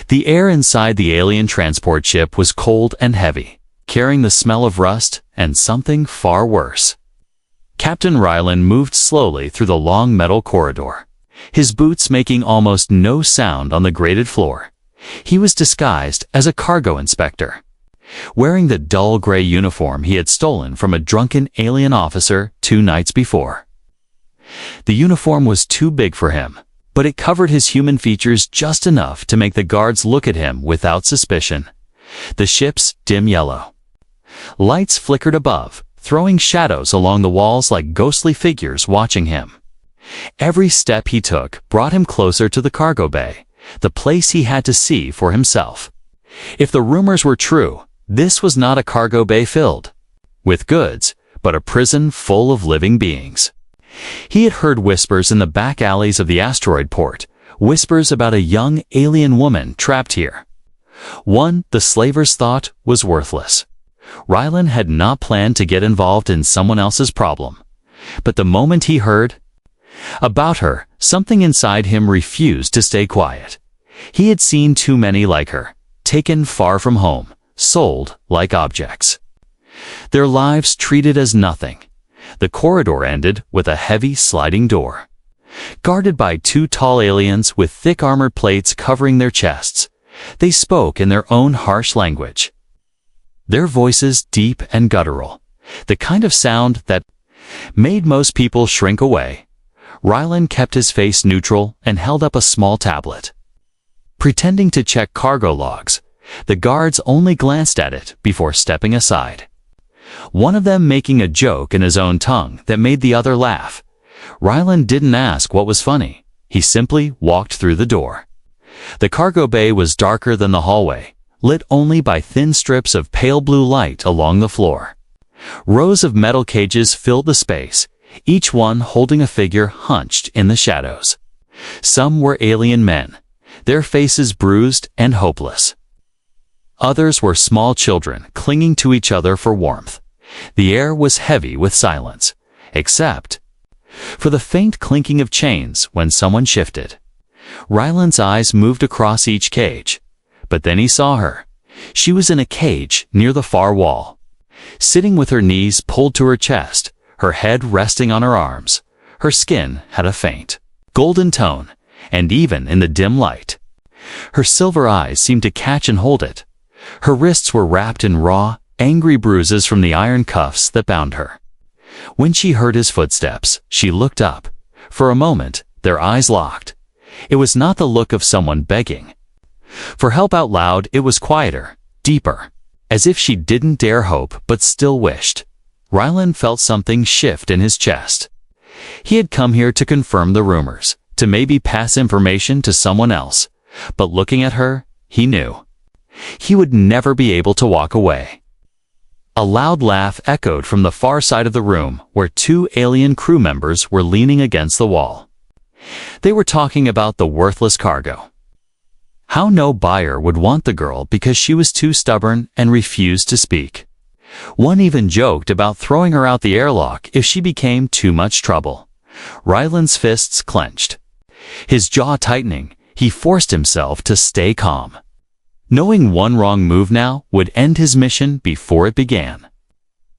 The air inside the alien transport ship was cold and heavy, carrying the smell of rust and something far worse. Captain Ryland moved slowly through the long metal corridor, his boots making almost no sound on the grated floor. He was disguised as a cargo inspector, wearing the dull gray uniform he had stolen from a drunken alien officer 2 nights before. The uniform was too big for him, but it covered his human features just enough to make the guards look at him without suspicion. The ship's dim yellow lights flickered above, throwing shadows along the walls like ghostly figures watching him. Every step he took brought him closer to the cargo bay, the place he had to see for himself. If the rumors were true, this was not a cargo bay filled with goods, but a prison full of living beings. He had heard whispers in the back alleys of the asteroid port, whispers about a young alien woman trapped here. One the slavers thought was worthless. Ryland had not planned to get involved in someone else's problem, but the moment he heard about her, something inside him refused to stay quiet. He had seen too many like her, taken far from home, sold like objects. Their lives treated as nothing. The corridor ended with a heavy sliding door, guarded by 2 tall aliens with thick armored plates covering their chests. They spoke in their own harsh language, their voices deep and guttural, the kind of sound that made most people shrink away. Ryland kept his face neutral and held up a small tablet, pretending to check cargo logs. The guards only glanced at it before stepping aside, one of them making a joke in his own tongue that made the other laugh. Ryland didn't ask what was funny. He simply walked through the door. The cargo bay was darker than the hallway, lit only by thin strips of pale blue light along the floor. Rows of metal cages filled the space, each one holding a figure hunched in the shadows. Some were alien men, their faces bruised and hopeless. Others were small children clinging to each other for warmth. The air was heavy with silence, except for the faint clinking of chains when someone shifted. Ryland's eyes moved across each cage, but then he saw her. She was in a cage near the far wall, sitting with her knees pulled to her chest, her head resting on her arms. Her skin had a faint golden tone, and even in the dim light, her silver eyes seemed to catch and hold it. Her wrists were wrapped in raw, angry bruises from the iron cuffs that bound her. When she heard his footsteps, she looked up. For a moment, their eyes locked. It was not the look of someone begging for help out loud. It was quieter, deeper, as if she didn't dare hope but still wished. Ryland felt something shift in his chest. He had come here to confirm the rumors, to maybe pass information to someone else, but looking at her, he knew he would never be able to walk away. A loud laugh echoed from the far side of the room where 2 alien crew members were leaning against the wall. They were talking about the worthless cargo. How no buyer would want the girl because she was too stubborn and refused to speak. One even joked about throwing her out the airlock if she became too much trouble. Ryland's fists clenched, his jaw tightening. He forced himself to stay calm, knowing one wrong move now would end his mission before it began.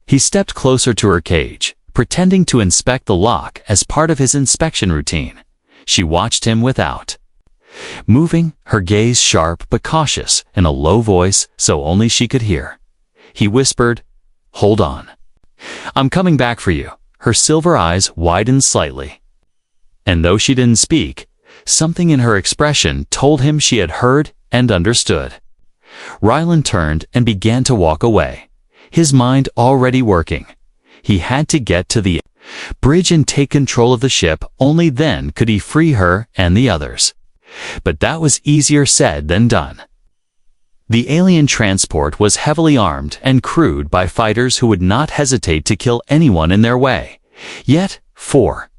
He stepped closer to her cage, pretending to inspect the lock as part of his inspection routine. She watched him without moving, her gaze sharp but cautious, in a low voice so only she could hear. He whispered, "Hold on. I'm coming back for you." Her silver eyes widened slightly, and though she didn't speak, something in her expression told him she had heard and understood. Ryland turned and began to walk away, his mind already working. He had to get to the bridge and take control of the ship. Only then could he free her and the others. But that was easier said than done. The alien transport was heavily armed and crewed by fighters who would not hesitate to kill anyone in their way. Yet, for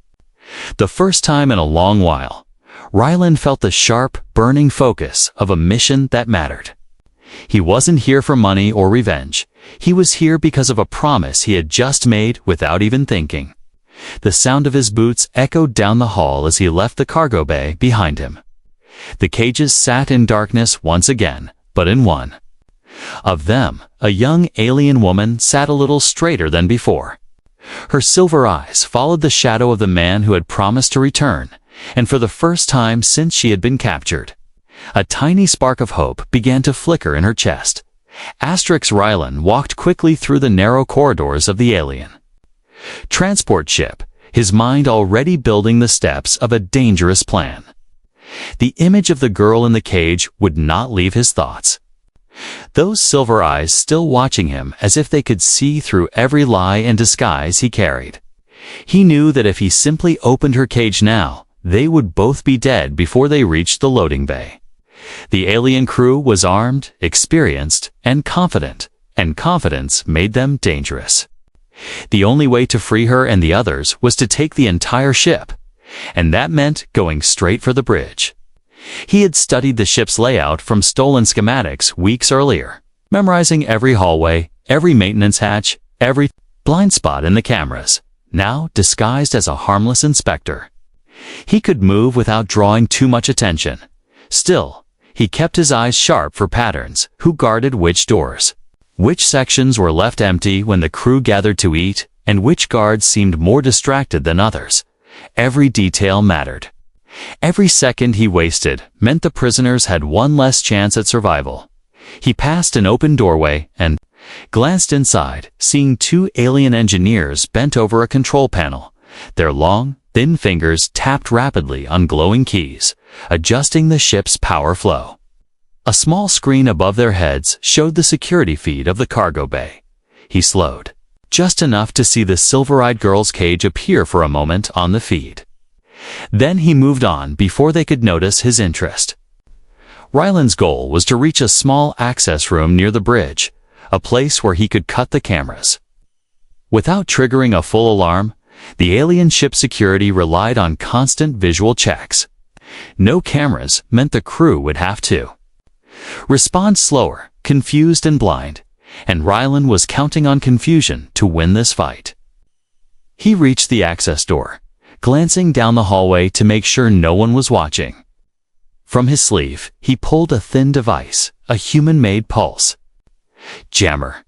the first time in a long while, Ryland felt the sharp, burning focus of a mission that mattered. He wasn't here for money or revenge. He was here because of a promise he had just made without even thinking. The sound of his boots echoed down the hall as he left the cargo bay behind him. The cages sat in darkness once again, but in one of them, a young alien woman sat a little straighter than before. Her silver eyes followed the shadow of the man who had promised to return, and for the first time since she had been captured, a tiny spark of hope began to flicker in her chest. Rylan walked quickly through the narrow corridors of the alien transport ship, his mind already building the steps of a dangerous plan. The image of the girl in the cage would not leave his thoughts. Those silver eyes still watching him as if they could see through every lie and disguise he carried. He knew that if he simply opened her cage now, they would both be dead before they reached the loading bay. The alien crew was armed, experienced, and confidence made them dangerous. The only way to free her and the others was to take the entire ship, and that meant going straight for the bridge. He had studied the ship's layout from stolen schematics weeks earlier, memorizing every hallway, every maintenance hatch, every blind spot in the cameras, now disguised as a harmless inspector. He could move without drawing too much attention. Still, he kept his eyes sharp for patterns, who guarded which doors, which sections were left empty when the crew gathered to eat, and which guards seemed more distracted than others. Every detail mattered. Every second he wasted meant the prisoners had one less chance at survival. He passed an open doorway and glanced inside, seeing two alien engineers bent over a control panel. Their long, thin fingers tapped rapidly on glowing keys, adjusting the ship's power flow. A small screen above their heads showed the security feed of the cargo bay. He slowed, just enough to see the silver-eyed girl's cage appear for a moment on the feed. Then he moved on before they could notice his interest. Rylan's goal was to reach a small access room near the bridge, a place where he could cut the cameras. Without triggering a full alarm, the alien ship security relied on constant visual checks. No cameras meant the crew would have to respond slower, confused and blind, and Rylan was counting on confusion to win this fight. He reached the access door, glancing down the hallway to make sure no one was watching. From his sleeve, he pulled a thin device, a human-made pulse jammer.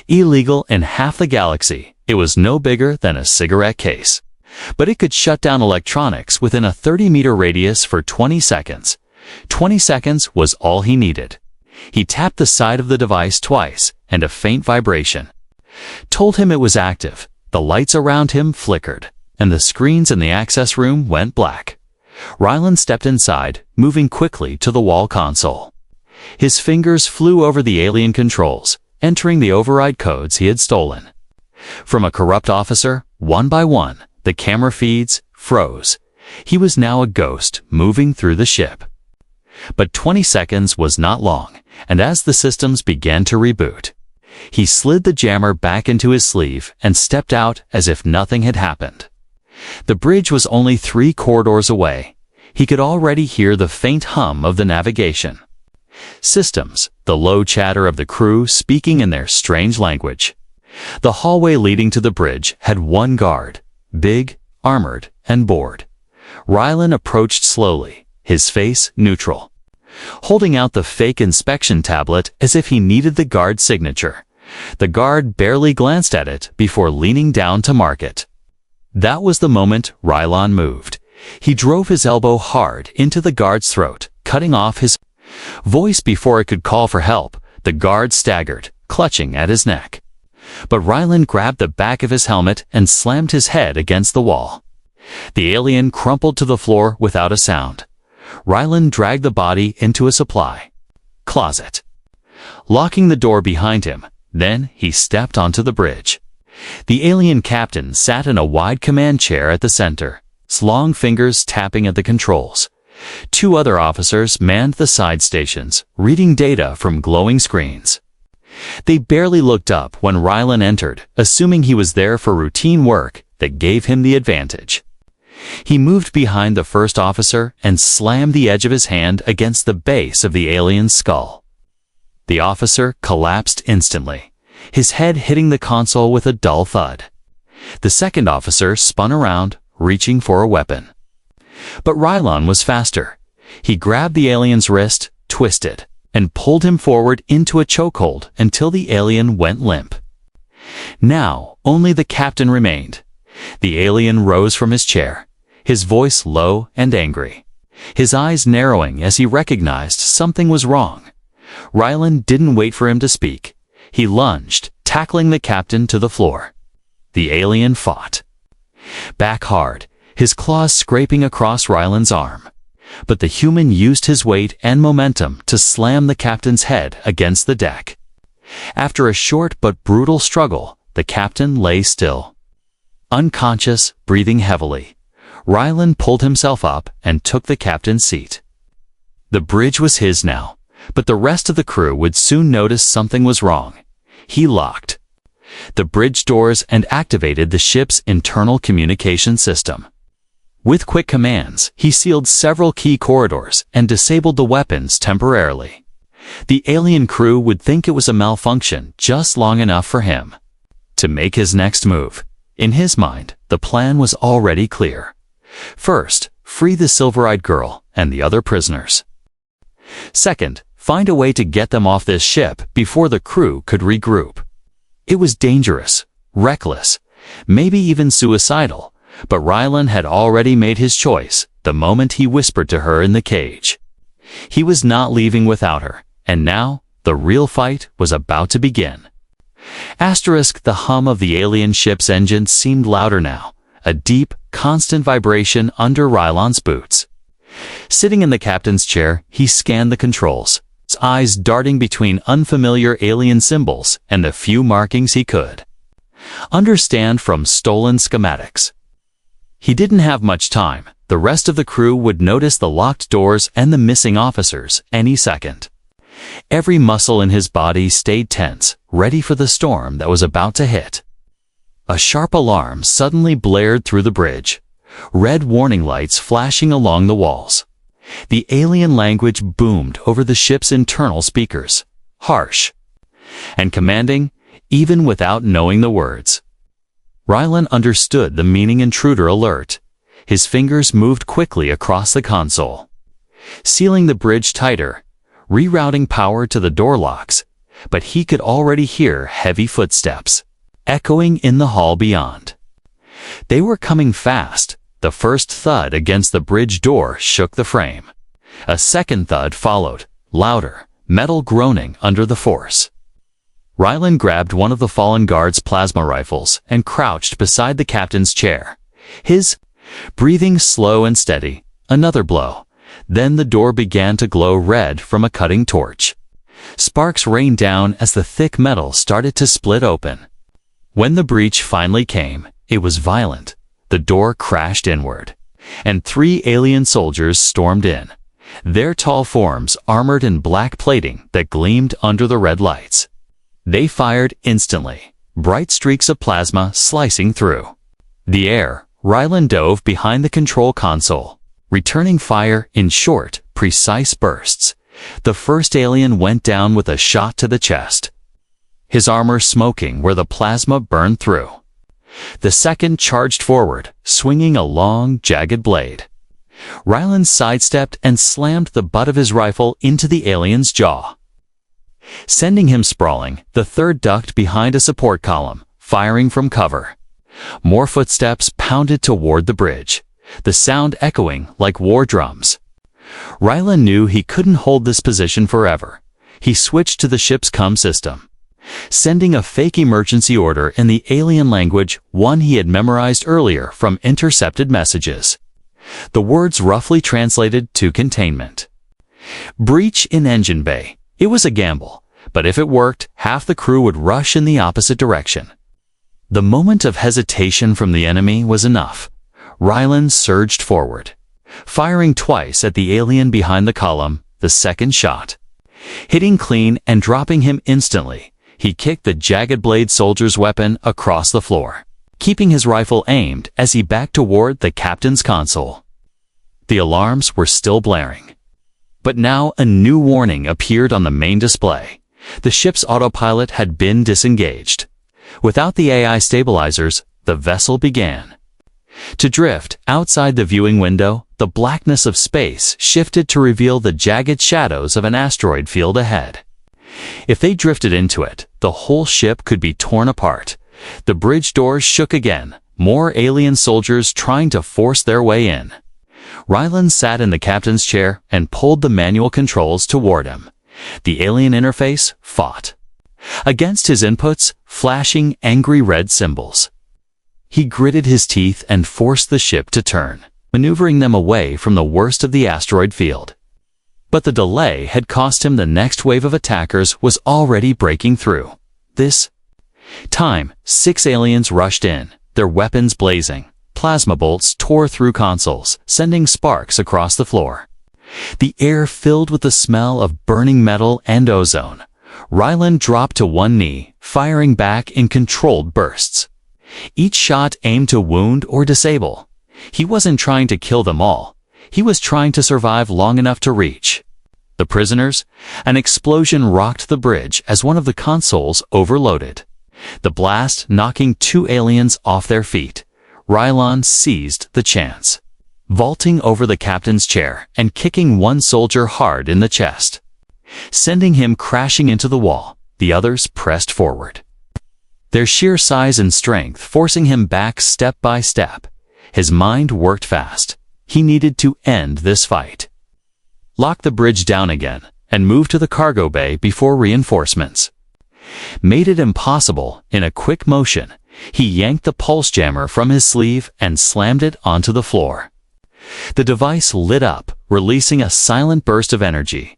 Illegal in half the galaxy, it was no bigger than a cigarette case. But it could shut down electronics within a 30-meter radius for 20 seconds. 20 seconds was all he needed. He tapped the side of the device twice, and a faint vibration told him it was active. The lights around him flickered, and the screens in the access room went black. Rylan stepped inside, moving quickly to the wall console. His fingers flew over the alien controls, entering the override codes he had stolen. From a corrupt officer, one by one, the camera feeds froze. He was now a ghost moving through the ship. But 20 seconds was not long, and as the systems began to reboot, he slid the jammer back into his sleeve and stepped out as if nothing had happened. The bridge was only 3 corridors away. He could already hear the faint hum of the navigation systems, the low chatter of the crew speaking in their strange language. The hallway leading to the bridge had one guard, big, armored, and bored. Rylan approached slowly, his face neutral, holding out the fake inspection tablet as if he needed the guard's signature. The guard barely glanced at it before leaning down to mark it. That was the moment Rylan moved. He drove his elbow hard into the guard's throat, cutting off his voice before it could call for help. The guard staggered, clutching at his neck. But Rylan grabbed the back of his helmet and slammed his head against the wall. The alien crumpled to the floor without a sound. Rylan dragged the body into a supply closet, locking the door behind him. Then he stepped onto the bridge. The alien captain sat in a wide command chair at the center, his long fingers tapping at the controls. 2 other officers manned the side stations, reading data from glowing screens. They barely looked up when Rylan entered, assuming he was there for routine work that gave him the advantage. He moved behind the first officer and slammed the edge of his hand against the base of the alien's skull. The officer collapsed instantly, his head hitting the console with a dull thud. The second officer spun around, reaching for a weapon. But Rylan was faster. He grabbed the alien's wrist, twisted, and pulled him forward into a chokehold until the alien went limp. Now, only the captain remained. The alien rose from his chair, his voice low and angry, his eyes narrowing as he recognized something was wrong. Rylan didn't wait for him to speak. He lunged, tackling the captain to the floor. The alien fought. Back hard, his claws scraping across Rylan's arm. But the human used his weight and momentum to slam the captain's head against the deck. After a short but brutal struggle, the captain lay still. Unconscious, breathing heavily, Rylan pulled himself up and took the captain's seat. The bridge was his now, but the rest of the crew would soon notice something was wrong. He locked the bridge doors and activated the ship's internal communication system. With quick commands, he sealed several key corridors and disabled the weapons temporarily. The alien crew would think it was a malfunction just long enough for him to make his next move. In his mind, the plan was already clear. First, free the silver-eyed girl and the other prisoners. Second, find a way to get them off this ship before the crew could regroup. It was dangerous, reckless, maybe even suicidal, but Rylan had already made his choice the moment he whispered to her in the cage. He was not leaving without her, and now the real fight was about to begin. The hum of the alien ship's engine seemed louder now, a deep, constant vibration under Rylan's boots. Sitting in the captain's chair, he scanned the controls, his eyes darting between unfamiliar alien symbols and the few markings he could understand from stolen schematics. He didn't have much time. The rest of the crew would notice the locked doors and the missing officers any second. Every muscle in his body stayed tense, ready for the storm that was about to hit. A sharp alarm suddenly blared through the bridge, red warning lights flashing along the walls. The alien language boomed over the ship's internal speakers, harsh and commanding, even without knowing the words. Rylan understood the meaning intruder alert. His fingers moved quickly across the console, sealing the bridge tighter, rerouting power to the door locks, but he could already hear heavy footsteps echoing in the hall beyond. They were coming fast. The first thud against the bridge door shook the frame. A second thud followed, louder, metal groaning under the force. Rylan grabbed one of the fallen guard's plasma rifles and crouched beside the captain's chair, his breathing slow and steady. Another blow. Then the door began to glow red from a cutting torch. Sparks rained down as the thick metal started to split open. When the breach finally came, it was violent. The door crashed inward, and 3 alien soldiers stormed in, their tall forms armored in black plating that gleamed under the red lights. They fired instantly, bright streaks of plasma slicing through the air. Rylan dove behind the control console, returning fire in short, precise bursts. The first alien went down with a shot to the chest, his armor smoking where the plasma burned through. The second charged forward, swinging a long, jagged blade. Rylan sidestepped and slammed the butt of his rifle into the alien's jaw, sending him sprawling. The third ducked behind a support column, firing from cover. More footsteps pounded toward the bridge, the sound echoing like war drums. Rylan knew he couldn't hold this position forever. He switched to the ship's comm system, sending a fake emergency order in the alien language, one he had memorized earlier from intercepted messages. The words roughly translated to containment. Breach in engine bay. It was a gamble, but if it worked, half the crew would rush in the opposite direction. The moment of hesitation from the enemy was enough. Rylan surged forward, firing twice at the alien behind the column. The second shot hitting clean and dropping him instantly. He kicked the jagged blade soldier's weapon across the floor, keeping his rifle aimed as he backed toward the captain's console. The alarms were still blaring, but now a new warning appeared on the main display. The ship's autopilot had been disengaged. Without the AI stabilizers, the vessel began To drift outside the viewing window, the blackness of space shifted to reveal the jagged shadows of an asteroid field ahead. If they drifted into it, the whole ship could be torn apart. The bridge doors shook again, more alien soldiers trying to force their way in. Ryland sat in the captain's chair and pulled the manual controls toward him. The alien interface fought. Against his inputs, flashing angry red symbols. He gritted his teeth and forced the ship to turn, maneuvering them away from the worst of the asteroid field. But the delay had cost him. The next wave of attackers was already breaking through. This time, 6 aliens rushed in, their weapons blazing. Plasma bolts tore through consoles, sending sparks across the floor. The air filled with the smell of burning metal and ozone. Ryland dropped to one knee, firing back in controlled bursts. Each shot aimed to wound or disable. He wasn't trying to kill them all. He was trying to survive long enough to reach the prisoners. An explosion rocked the bridge as one of the consoles overloaded, the blast knocking 2 aliens off their feet. Ryland seized the chance, vaulting over the captain's chair and kicking one soldier hard in the chest, sending him crashing into the wall. The others pressed forward, their sheer size and strength forcing him back step by step. His mind worked fast. He needed to end this fight. Lock the bridge down again and move to the cargo bay before reinforcements made it impossible. In a quick motion, he yanked the pulse jammer from his sleeve and slammed it onto the floor. The device lit up, releasing a silent burst of energy.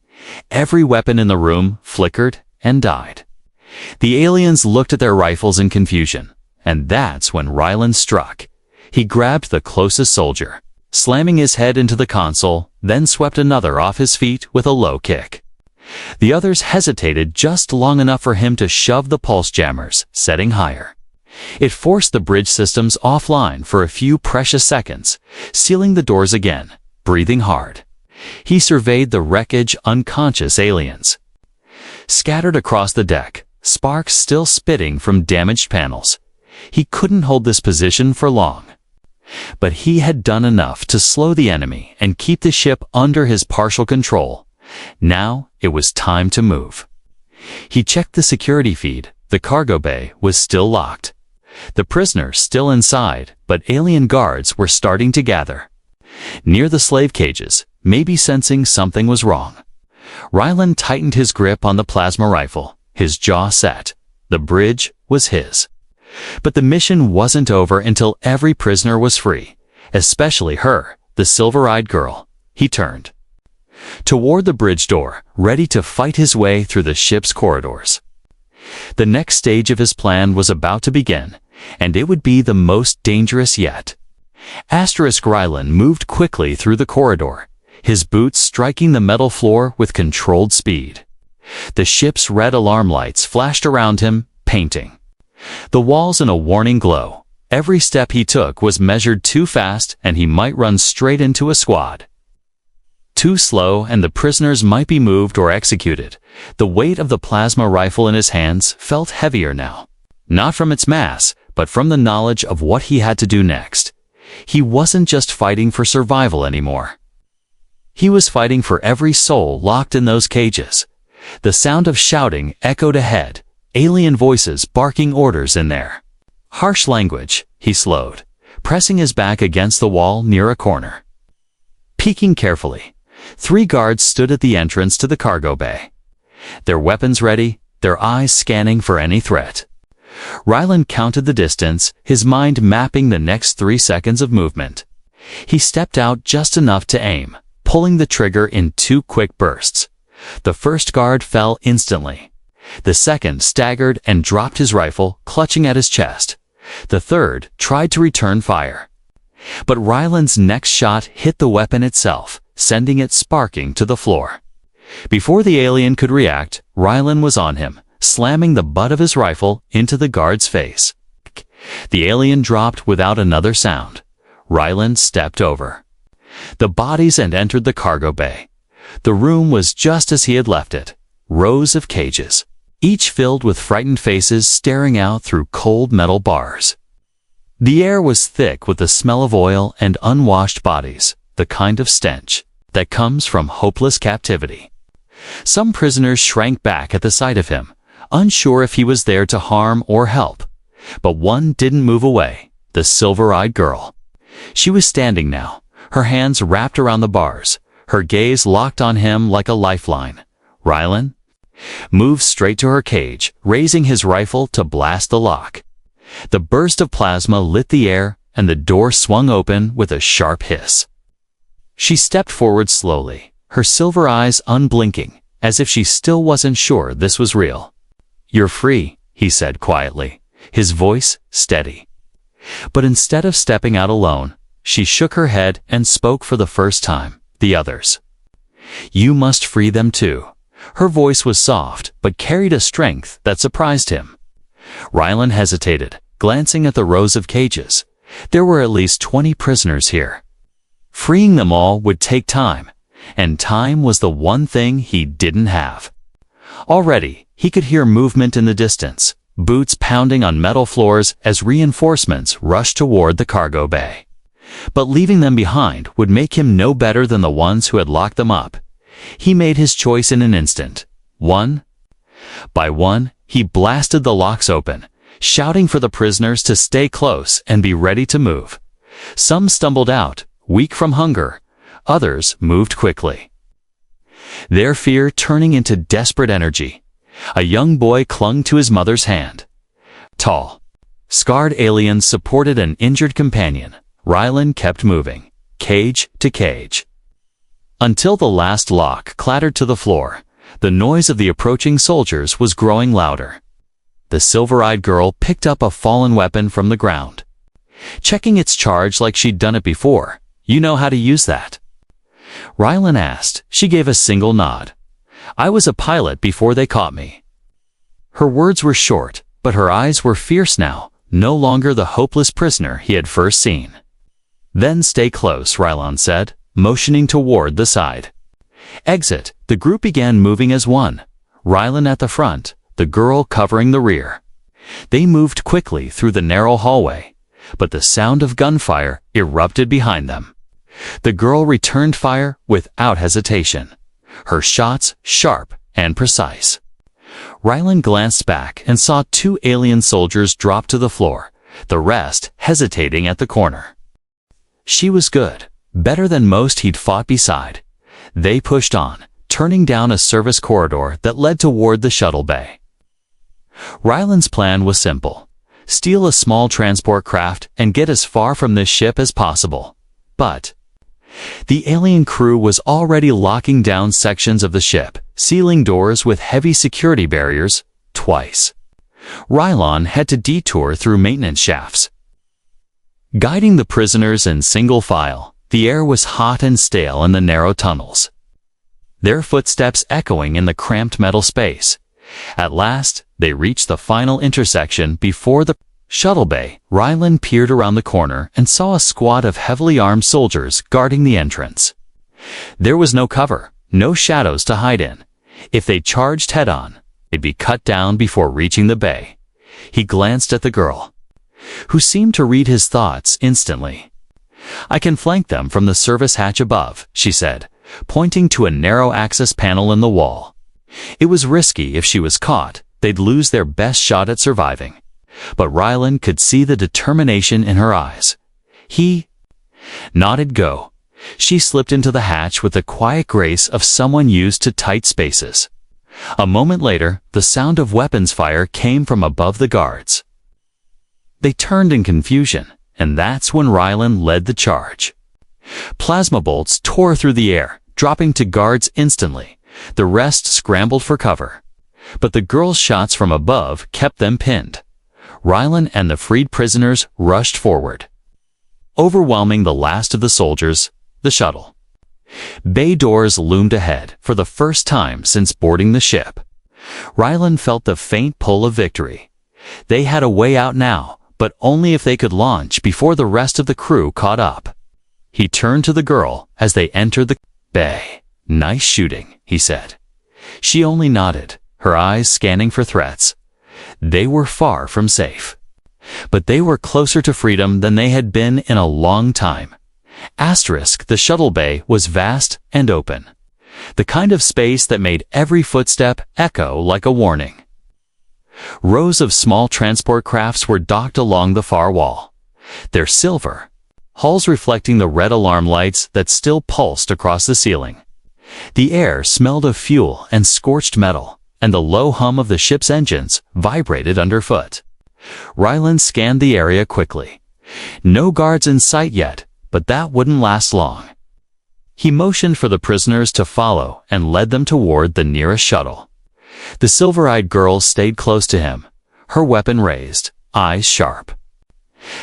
Every weapon in the room flickered and died. The aliens looked at their rifles in confusion, and that's when Ryland struck. He grabbed the closest soldier, slamming his head into the console, then swept another off his feet with a low kick. The others hesitated just long enough for him to shove the pulse jammers, setting higher. It forced the bridge systems offline for a few precious seconds, sealing the doors again, breathing hard. He surveyed the wreckage. Unconscious aliens scattered across the deck, sparks still spitting from damaged panels. He couldn't hold this position for long. But he had done enough to slow the enemy and keep the ship under his partial control. Now it was time to move. He checked the security feed. The cargo bay was still locked. The prisoners still inside, but alien guards were starting to gather near the slave cages, maybe sensing something was wrong. Ryland tightened his grip on the plasma rifle, his jaw set. The bridge was his. But the mission wasn't over until every prisoner was free, especially her, the silver-eyed girl. He turned toward the bridge door, ready to fight his way through the ship's corridors. The next stage of his plan was about to begin, and it would be the most dangerous yet. Ryland moved quickly through the corridor, his boots striking the metal floor with controlled speed. The ship's red alarm lights flashed around him, painting the walls in a warning glow. Every step he took was measured too fast, and he might run straight into a squad. Too slow, and the prisoners might be moved or executed. The weight of the plasma rifle in his hands felt heavier now, not from its mass, but from the knowledge of what he had to do next. He wasn't just fighting for survival anymore. He was fighting for every soul locked in those cages. The sound of shouting echoed ahead, alien voices barking orders in there. Harsh language. He slowed, pressing his back against the wall near a corner. Peeking carefully, 3 guards stood at the entrance to the cargo bay, their weapons ready, their eyes scanning for any threat. Ryland counted the distance, his mind mapping the next 3 seconds of movement. He stepped out just enough to aim, pulling the trigger in 2 quick bursts. The first guard fell instantly. The second staggered and dropped his rifle, clutching at his chest. The third tried to return fire. But Ryland's next shot hit the weapon itself, sending it sparking to the floor. Before the alien could react, Ryland was on him, slamming the butt of his rifle into the guard's face. The alien dropped without another sound. Ryland stepped over the bodies and entered the cargo bay. The room was just as he had left it. Rows of cages, each filled with frightened faces staring out through cold metal bars. The air was thick with the smell of oil and unwashed bodies, the kind of stench that comes from hopeless captivity. Some prisoners shrank back at the sight of him, unsure if he was there to harm or help. But one didn't move away, the silver-eyed girl. She was standing now, her hands wrapped around the bars, her gaze locked on him like a lifeline. Rylan moved straight to her cage, raising his rifle to blast the lock. The burst of plasma lit the air, and the door swung open with a sharp hiss. She stepped forward slowly, her silver eyes unblinking, as if she still wasn't sure this was real. "You're free," he said quietly, his voice steady. But instead of stepping out alone, she shook her head and spoke for the first time. "The others. You must free them too." Her voice was soft, but carried a strength that surprised him. Rylan hesitated, glancing at the rows of cages. There were at least 20 prisoners here. Freeing them all would take time, and time was the one thing he didn't have. Already, he could hear movement in the distance, boots pounding on metal floors as reinforcements rushed toward the cargo bay. But leaving them behind would make him no better than the ones who had locked them up. He made his choice in an instant. One by one, he blasted the locks open, shouting for the prisoners to stay close and be ready to move. Some stumbled out, weak from hunger. Others moved quickly, their fear turning into desperate energy. A young boy clung to his mother's hand. Tall, scarred aliens supported an injured companion. Rylan kept moving, cage to cage, until the last lock clattered to the floor. The noise of the approaching soldiers was growing louder. The silver-eyed girl picked up a fallen weapon from the ground, checking its charge like she'd done it before. "You know how to use that?" Rylan asked. She gave a single nod. "I was a pilot before they caught me." Her words were short, but her eyes were fierce now, no longer the hopeless prisoner he had first seen. "Then stay close," Rylan said, motioning toward the side. Exit. The group began moving as one. Rylan at the front, the girl covering the rear. They moved quickly through the narrow hallway, but the sound of gunfire erupted behind them. The girl returned fire without hesitation, her shots sharp and precise. Rylan glanced back and saw 2 alien soldiers drop to the floor, the rest hesitating at the corner. She was good, better than most he'd fought beside. They pushed on, turning down a service corridor that led toward the shuttle bay. Rylan's plan was simple: steal a small transport craft and get as far from this ship as possible. But the alien crew was already locking down sections of the ship, sealing doors with heavy security barriers. Twice, Rylan had to detour through maintenance shafts, guiding the prisoners in single file. The air was hot and stale in the narrow tunnels, their footsteps echoing in the cramped metal space. At last, they reached the final intersection before the shuttle bay. Rylan peered around the corner and saw a squad of heavily armed soldiers guarding the entrance. There was no cover, no shadows to hide in. If they charged head-on, they'd be cut down before reaching the bay. He glanced at the girl, who seemed to read his thoughts instantly. "I can flank them from the service hatch above," she said, pointing to a narrow access panel in the wall. It was risky. If she was caught, they'd lose their best shot at surviving. But Rylan could see the determination in her eyes. He nodded go. She slipped into the hatch with the quiet grace of someone used to tight spaces. A moment later, the sound of weapons fire came from above the guards. They turned in confusion, and that's when Rylan led the charge. Plasma bolts tore through the air, dropping to guards instantly. The rest scrambled for cover, but the girl's shots from above kept them pinned. Rylan and the freed prisoners rushed forward, overwhelming the last of the soldiers. The shuttle bay doors loomed ahead for the first time since boarding the ship. Rylan felt the faint pull of victory. They had a way out now, but only if they could launch before the rest of the crew caught up. He turned to the girl as they entered the bay. "Nice shooting," he said. She only nodded, her eyes scanning for threats. They were far from safe. But they were closer to freedom than they had been in a long time. The shuttle bay was vast and open. The kind of space that made every footstep echo like a warning. Rows of small transport crafts were docked along the far wall. Their silver hulls reflecting the red alarm lights that still pulsed across the ceiling. The air smelled of fuel and scorched metal, and the low hum of the ship's engines vibrated underfoot. Ryland scanned the area quickly. No guards in sight yet, but that wouldn't last long. He motioned for the prisoners to follow and led them toward the nearest shuttle. The silver-eyed girl stayed close to him, her weapon raised, eyes sharp.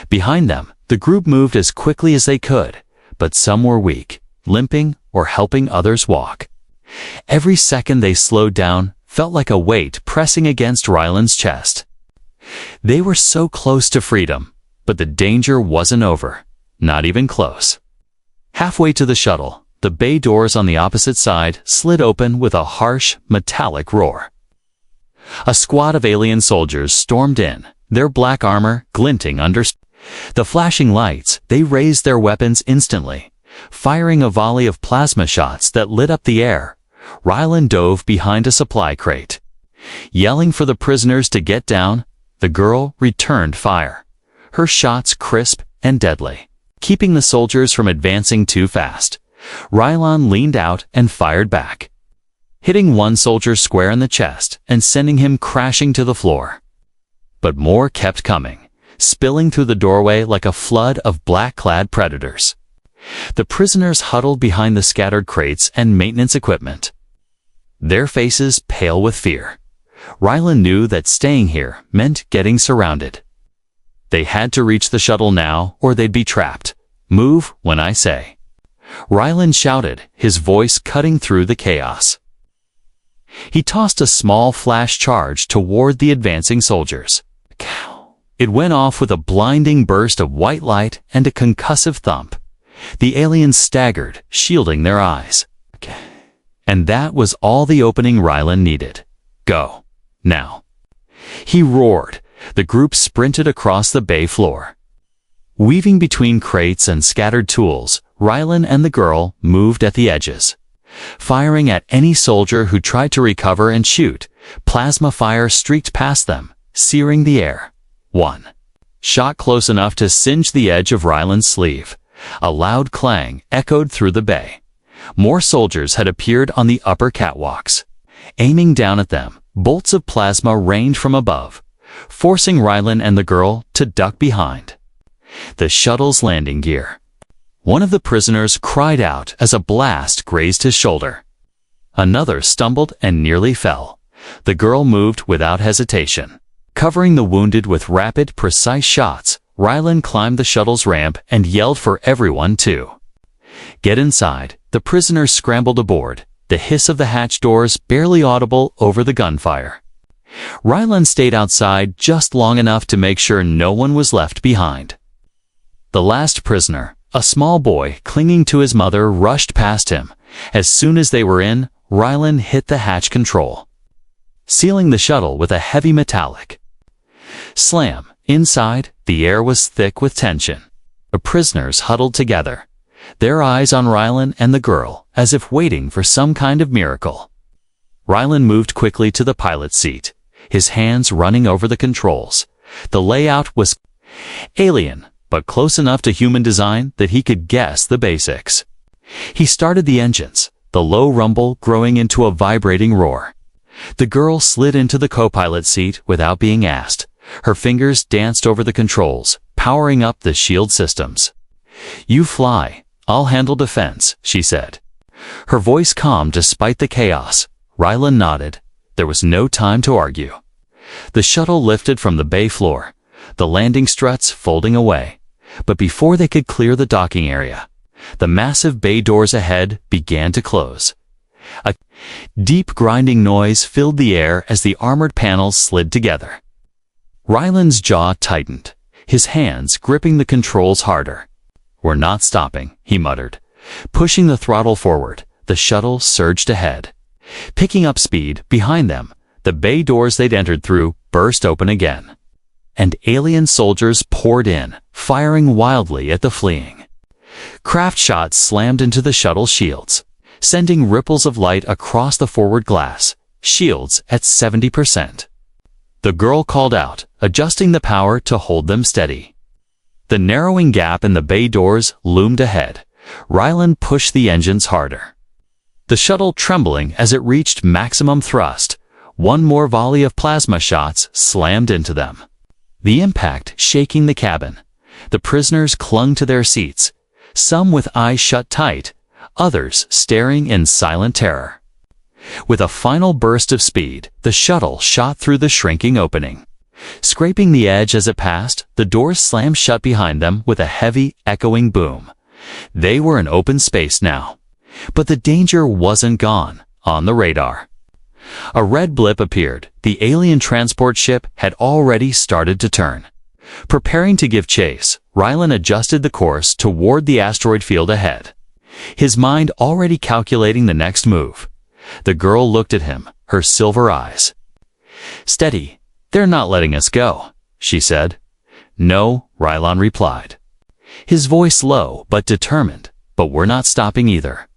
Behind them, the group moved as quickly as they could, but some were weak, limping or helping others walk. Every second they slowed down felt like a weight pressing against Ryland's chest. They were so close to freedom, but the danger wasn't over, not even close. Halfway to the shuttle, the bay doors on the opposite side slid open with a harsh, metallic roar. A squad of alien soldiers stormed in, their black armor glinting under the flashing lights. They raised their weapons instantly, firing a volley of plasma shots that lit up the air. Ryland dove behind a supply crate. Yelling for the prisoners to get down, the girl returned fire, her shots crisp and deadly, keeping the soldiers from advancing too fast. Ryland leaned out and fired back, hitting one soldier square in the chest and sending him crashing to the floor. But more kept coming, spilling through the doorway like a flood of black-clad predators. The prisoners huddled behind the scattered crates and maintenance equipment, their faces pale with fear. Ryland knew that staying here meant getting surrounded. They had to reach the shuttle now or they'd be trapped. Move when I say. Ryland shouted, his voice cutting through the chaos. He tossed a small flash charge toward the advancing soldiers. It went off with a blinding burst of white light and a concussive thump. The aliens staggered, shielding their eyes. And that was all the opening Ryland needed. Go. Now. He roared. The group sprinted across the bay floor. Weaving between crates and scattered tools, Ryland and the girl moved at the edges, firing at any soldier who tried to recover and shoot. Plasma fire streaked past them, searing the air. One shot close enough to singe the edge of Ryland's sleeve. A loud clang echoed through the bay. More soldiers had appeared on the upper catwalks. Aiming down at them, bolts of plasma rained from above, forcing Ryland and the girl to duck behind the shuttle's landing gear. One of the prisoners cried out as a blast grazed his shoulder. Another stumbled and nearly fell. The girl moved without hesitation, covering the wounded with rapid, precise shots. Ryland climbed the shuttle's ramp and yelled for everyone to get inside. The prisoners scrambled aboard, the hiss of the hatch doors barely audible over the gunfire. Ryland stayed outside just long enough to make sure no one was left behind. The last prisoner, a small boy clinging to his mother, rushed past him. As soon as they were in, Ryland hit the hatch control, sealing the shuttle with a heavy metallic slam. Inside, the air was thick with tension. The prisoners huddled together, their eyes on Ryland and the girl, as if waiting for some kind of miracle. Ryland moved quickly to the pilot's seat, his hands running over the controls. The layout was alien, but close enough to human design that he could guess the basics. He started the engines, the low rumble growing into a vibrating roar. The girl slid into the co-pilot seat without being asked. Her fingers danced over the controls, powering up the shield systems. "You fly. I'll handle defense," she said. Her voice calm despite the chaos. Ryland nodded. There was no time to argue. The shuttle lifted from the bay floor, the landing struts folding away. But before they could clear the docking area, the massive bay doors ahead began to close. A deep grinding noise filled the air as the armored panels slid together. Ryland's jaw tightened, his hands gripping the controls harder. "We're not stopping," he muttered. Pushing the throttle forward, the shuttle surged ahead. Picking up speed behind them, the bay doors they'd entered through burst open again. and alien soldiers poured in, firing wildly at the fleeing. Craft shots slammed into the shuttle shields, sending ripples of light across the forward glass, shields at 70%. The girl called out, adjusting the power to hold them steady. The narrowing gap in the bay doors loomed ahead. Rylan pushed the engines harder. The shuttle trembling as it reached maximum thrust. One more volley of plasma shots slammed into them, the impact shaking the cabin. The prisoners clung to their seats, some with eyes shut tight, others staring in silent terror. With a final burst of speed, the shuttle shot through the shrinking opening. Scraping the edge as it passed, the doors slammed shut behind them with a heavy, echoing boom. They were in open space now. But the danger wasn't gone. On the radar, a red blip appeared. The alien transport ship had already started to turn. Preparing to give chase, Rylan adjusted the course toward the asteroid field ahead, his mind already calculating the next move. The girl looked at him, her silver eyes. "Steady, they're not letting us go," she said. "No," Rylan replied, his voice low but determined. "But we're not stopping either."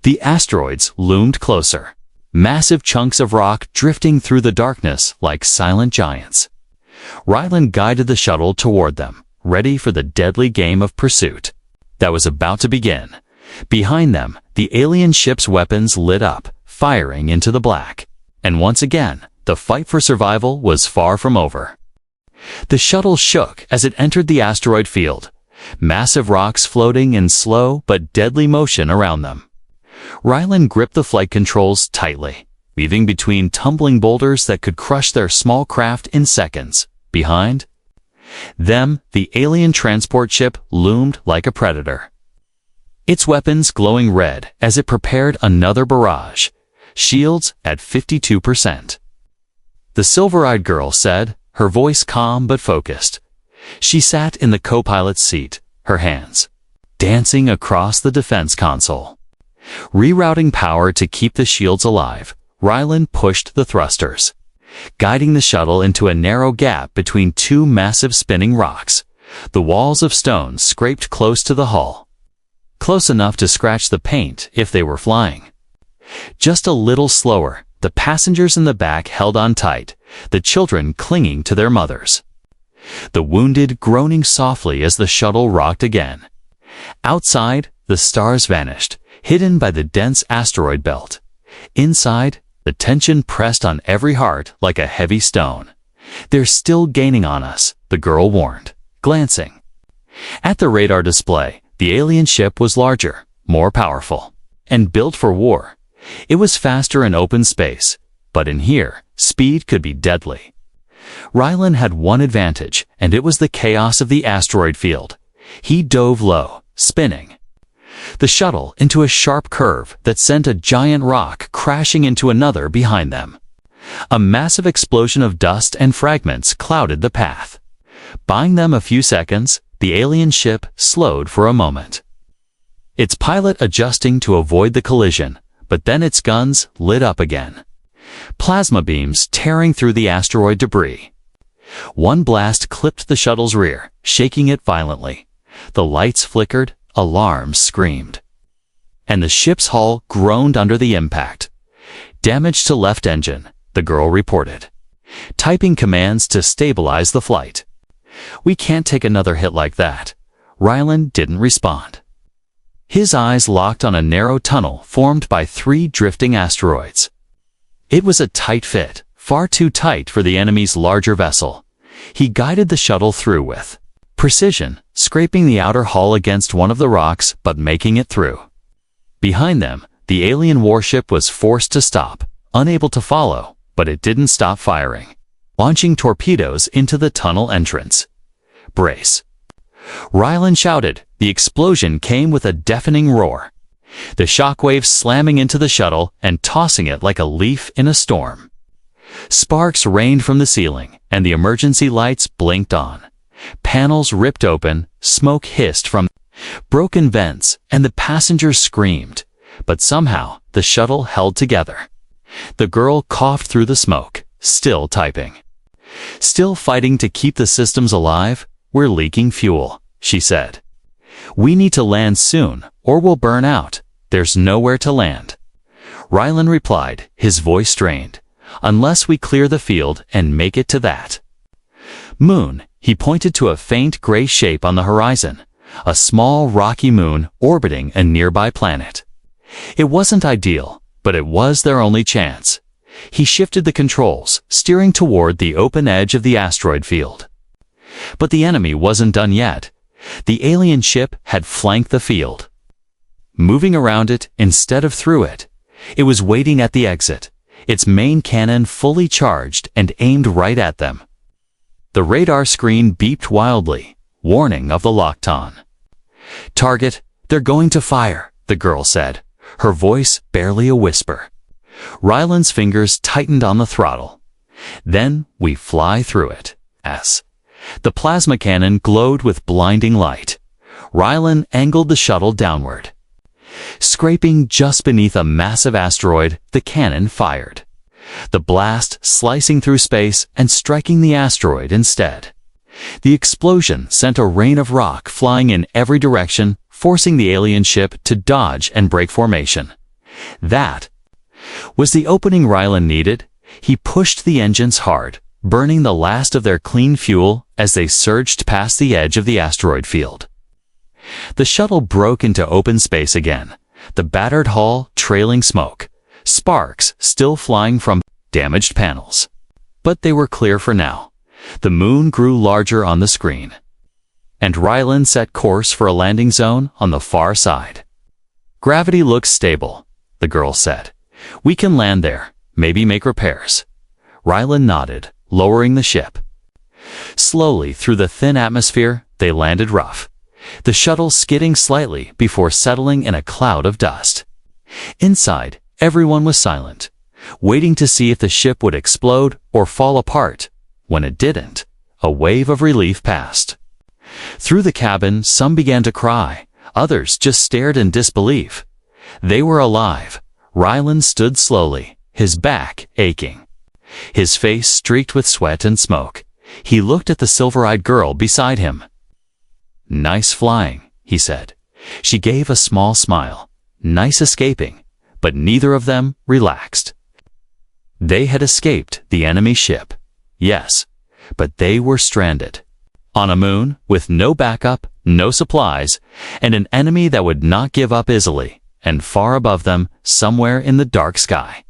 The asteroids loomed closer, massive chunks of rock drifting through the darkness like silent giants. Rylan guided the shuttle toward them, ready for the deadly game of pursuit that was about to begin. Behind them, the alien ship's weapons lit up, firing into the black. And once again, the fight for survival was far from over. The shuttle shook as it entered the asteroid field, massive rocks floating in slow but deadly motion around them. Rylan gripped the flight controls tightly, weaving between tumbling boulders that could crush their small craft in seconds. Behind them, the alien transport ship loomed like a predator, its weapons glowing red as it prepared another barrage, shields at 52%. The silver-eyed girl said, her voice calm but focused. She sat in the co-pilot's seat, her hands dancing across the defense console. Rerouting power to keep the shields alive, Rylan pushed the thrusters, guiding the shuttle into a narrow gap between two massive spinning rocks. The walls of stone scraped close to the hull, close enough to scratch the paint if they were flying. Just a little slower, the passengers in the back held on tight, the children clinging to their mothers, the wounded groaning softly as the shuttle rocked again. Outside, the stars vanished, hidden by the dense asteroid belt. Inside, the tension pressed on every heart like a heavy stone. "They're still gaining on us," the girl warned, glancing at the radar display. The alien ship was larger, more powerful, and built for war. It was faster in open space, but in here, speed could be deadly. Rylan had one advantage, and it was the chaos of the asteroid field. He dove low, spinning the shuttle into a sharp curve that sent a giant rock crashing into another behind them. A massive explosion of dust and fragments clouded the path. Buying them a few seconds, the alien ship slowed for a moment, its pilot adjusting to avoid the collision, but then its guns lit up again, plasma beams tearing through the asteroid debris. One blast clipped the shuttle's rear, shaking it violently. The lights flickered, alarms screamed, and the ship's hull groaned under the impact. "Damage to left engine," the girl reported, typing commands to stabilize the flight. "We can't take another hit like that." Rylan didn't respond. His eyes locked on a narrow tunnel formed by three drifting asteroids. It was a tight fit, far too tight for the enemy's larger vessel. He guided the shuttle through with precision, scraping the outer hull against one of the rocks but making it through. Behind them, the alien warship was forced to stop, unable to follow, but it didn't stop firing, launching torpedoes into the tunnel entrance. "Brace!" Rylan shouted. The explosion came with a deafening roar, the shockwaves slamming into the shuttle and tossing it like a leaf in a storm. Sparks rained from the ceiling, and the emergency lights blinked on. Panels ripped open, smoke hissed from broken vents, and the passengers screamed. But somehow, the shuttle held together. The girl coughed through the smoke, still typing. Still fighting to keep the systems alive? We're leaking fuel, she said. We need to land soon, or we'll burn out. There's nowhere to land. Rylan replied, his voice strained. Unless we clear the field and make it to that moon. He pointed to a faint gray shape on the horizon, a small rocky moon orbiting a nearby planet. It wasn't ideal, but it was their only chance. He shifted the controls, steering toward the open edge of the asteroid field. But the enemy wasn't done yet. The alien ship had flanked the field. Moving around it instead of through it, it was waiting at the exit, its main cannon fully charged and aimed right at them. The radar screen beeped wildly, warning of the locked-on. Target, they're going to fire, the girl said, her voice barely a whisper. Rylan's fingers tightened on the throttle. Then we fly through it. The plasma cannon glowed with blinding light. Rylan angled the shuttle downward. Scraping just beneath a massive asteroid, the cannon fired. The blast slicing through space and striking the asteroid instead. The explosion sent a rain of rock flying in every direction, forcing the alien ship to dodge and break formation. That was the opening Rylan needed. He pushed the engines hard, burning the last of their clean fuel as they surged past the edge of the asteroid field. The shuttle broke into open space again, the battered hull trailing smoke, sparks still flying from damaged panels. But they were clear for now. The moon grew larger on the screen. And Rylan set course for a landing zone on the far side. Gravity looks stable, the girl said. We can land there, maybe make repairs. Rylan nodded, lowering the ship. Slowly through the thin atmosphere, they landed rough, the shuttle skidding slightly before settling in a cloud of dust. Inside, everyone was silent, waiting to see if the ship would explode or fall apart. When it didn't, a wave of relief passed. Through the cabin, some began to cry, others just stared in disbelief. They were alive. Rylan stood slowly, his back aching, his face streaked with sweat and smoke. He looked at the silver-eyed girl beside him. Nice flying, he said. She gave a small smile. Nice escaping, but neither of them relaxed. They had escaped the enemy ship. Yes, but they were stranded on a moon with no backup, no supplies, and an enemy that would not give up easily, and far above them, somewhere in the dark sky.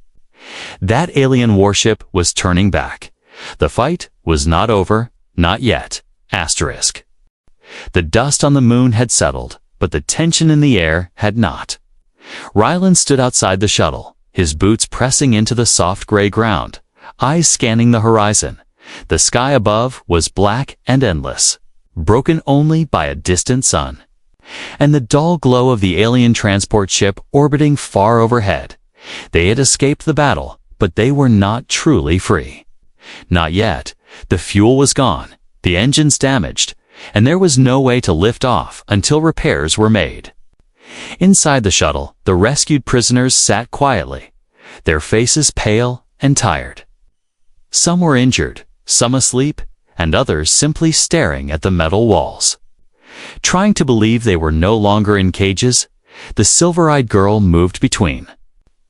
That alien warship was turning back. The fight was not over, not yet. The dust on the moon had settled, but the tension in the air had not. Rylan stood outside the shuttle, his boots pressing into the soft gray ground, eyes scanning the horizon. The sky above was black and endless, broken only by a distant sun, and the dull glow of the alien transport ship orbiting far overhead. They had escaped the battle, but they were not truly free. Not yet. The fuel was gone, the engines damaged, and there was no way to lift off until repairs were made. Inside the shuttle, the rescued prisoners sat quietly, their faces pale and tired. Some were injured, some asleep, and others simply staring at the metal walls. Trying to believe they were no longer in cages, the silver-eyed girl moved between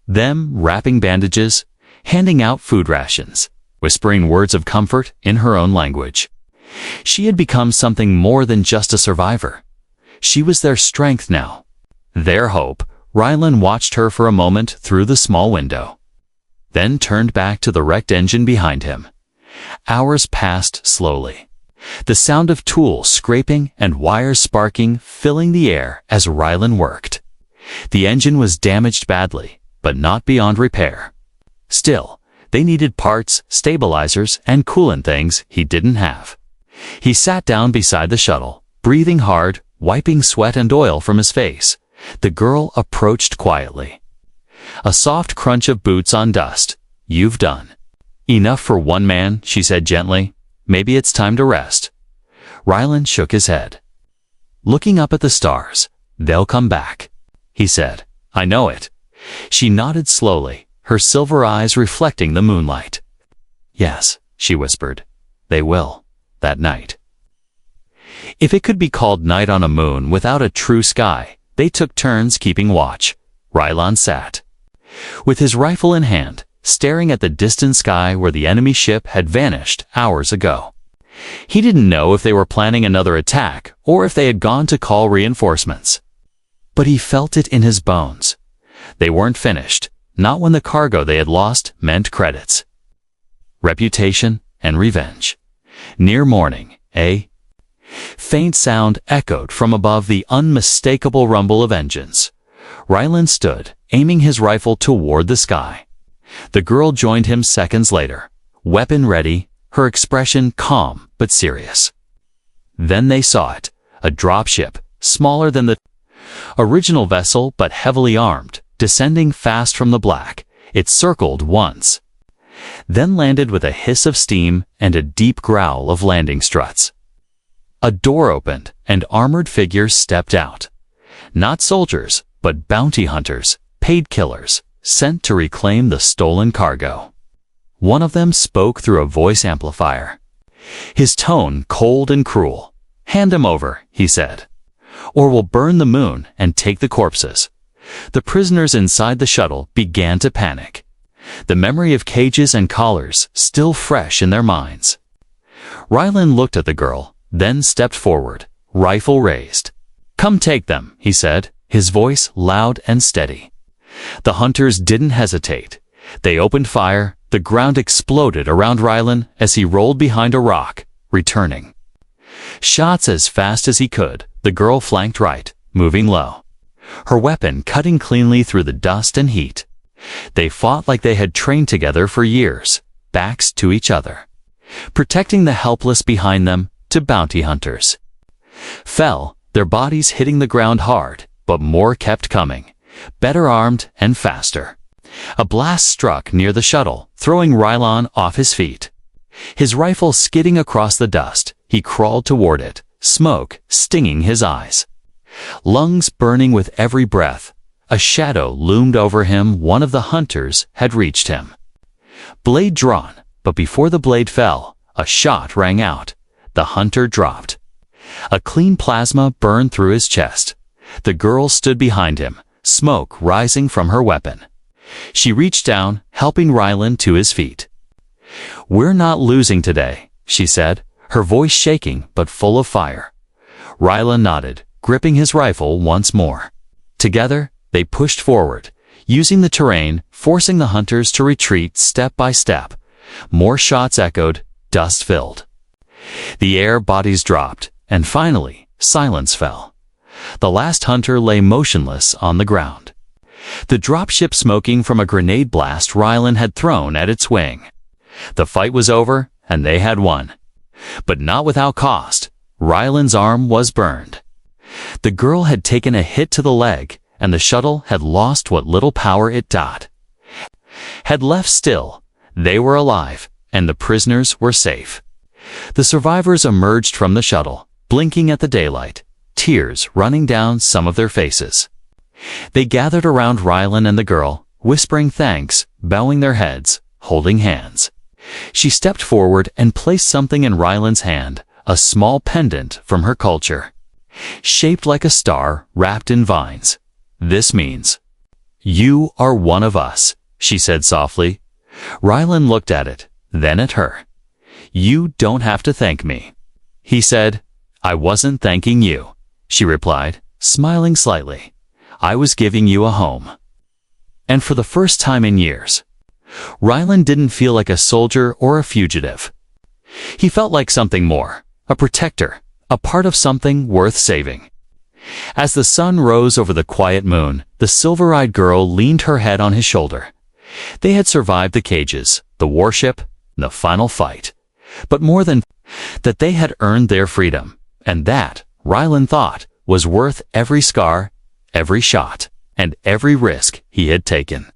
them, wrapping bandages, handing out food rations, whispering words of comfort in her own language. She had become something more than just a survivor. She was their strength now, their hope. Rylan watched her for a moment through the small window, then turned back to the wrecked engine behind him. Hours passed slowly, the sound of tools scraping and wires sparking filling the air as Rylan worked. The engine was damaged badly, but not beyond repair. Still, they needed parts, stabilizers, and coolant things he didn't have. He sat down beside the shuttle, breathing hard, wiping sweat and oil from his face. The girl approached quietly. A soft crunch of boots on dust. You've done enough for one man, she said gently. Maybe it's time to rest. Rylan shook his head. Looking up at the stars. They'll come back, he said. I know it. She nodded slowly, her silver eyes reflecting the moonlight. Yes, she whispered. they will, that night. If it could be called night on a moon without a true sky, they took turns keeping watch. Rylan sat, with his rifle in hand, staring at the distant sky where the enemy ship had vanished hours ago. He didn't know if they were planning another attack or if they had gone to call reinforcements. But he felt it in his bones. They weren't finished, not when the cargo they had lost meant credits, reputation, and revenge. Near morning, a faint sound echoed from above the unmistakable rumble of engines. Rylan stood, aiming his rifle toward the sky. The girl joined him seconds later, weapon ready, her expression calm but serious. Then they saw it, a dropship, smaller than the original vessel but heavily armed, descending fast from the black. It circled once, then landed with a hiss of steam and a deep growl of landing struts. A door opened, and armored figures stepped out. Not soldiers, but bounty hunters, paid killers, sent to reclaim the stolen cargo. One of them spoke through a voice amplifier, his tone cold and cruel. "Hand him over," he said, "or we'll burn the moon and take the corpses." The prisoners inside the shuttle began to panic, the memory of cages and collars still fresh in their minds. Rylan looked at the girl, then stepped forward, rifle raised. "Come take them," he said, his voice loud and steady. The hunters didn't hesitate. They opened fire. The ground exploded around Rylan as he rolled behind a rock, returning shots as fast as he could. The girl flanked right, moving low, her weapon cutting cleanly through the dust and heat. They fought like they had trained together for years, backs to each other, protecting the helpless behind them. To bounty hunters fell, their bodies hitting the ground hard, but more kept coming, better armed and faster. A blast struck near the shuttle, throwing Rylan off his feet. His rifle skidding across the dust, he crawled toward it, smoke stinging his eyes, lungs burning with every breath. A shadow loomed over him. One of the hunters had reached him, blade drawn, but before the blade fell, a shot rang out. The hunter dropped. A clean plasma burned through his chest. The girl stood behind him, smoke rising from her weapon. She reached down, helping Rylan to his feet. "We're not losing today," she said, her voice shaking but full of fire. Rylan nodded, gripping his rifle once more. Together, they pushed forward, using the terrain, forcing the hunters to retreat step by step. More shots echoed, dust filled the air, bodies dropped, and finally, silence fell. The last hunter lay motionless on the ground, the dropship smoking from a grenade blast Rylan had thrown at its wing. The fight was over, and they had won. But not without cost. Rylan's arm was burned. The girl had taken a hit to the leg, and the shuttle had lost what little power it had left. Still, they were alive, and the prisoners were safe. The survivors emerged from the shuttle, blinking at the daylight, tears running down some of their faces. They gathered around Rylan and the girl, whispering thanks, bowing their heads, holding hands. She stepped forward and placed something in Rylan's hand, a small pendant from her culture, shaped like a star wrapped in vines. "This means you are one of us," she said softly. Rylan looked at it, then at her. "You don't have to thank me," he said. "I wasn't thanking you," she replied, smiling slightly. "I was giving you a home." And for the first time in years, Rylan didn't feel like a soldier or a fugitive. He felt like something more, a protector, a part of something worth saving. As the sun rose over the quiet moon, the silver-eyed girl leaned her head on his shoulder. They had survived the cages, the warship, the final fight. But more than that, they had earned their freedom, and that, Rylan thought, was worth every scar, every shot, and every risk he had taken.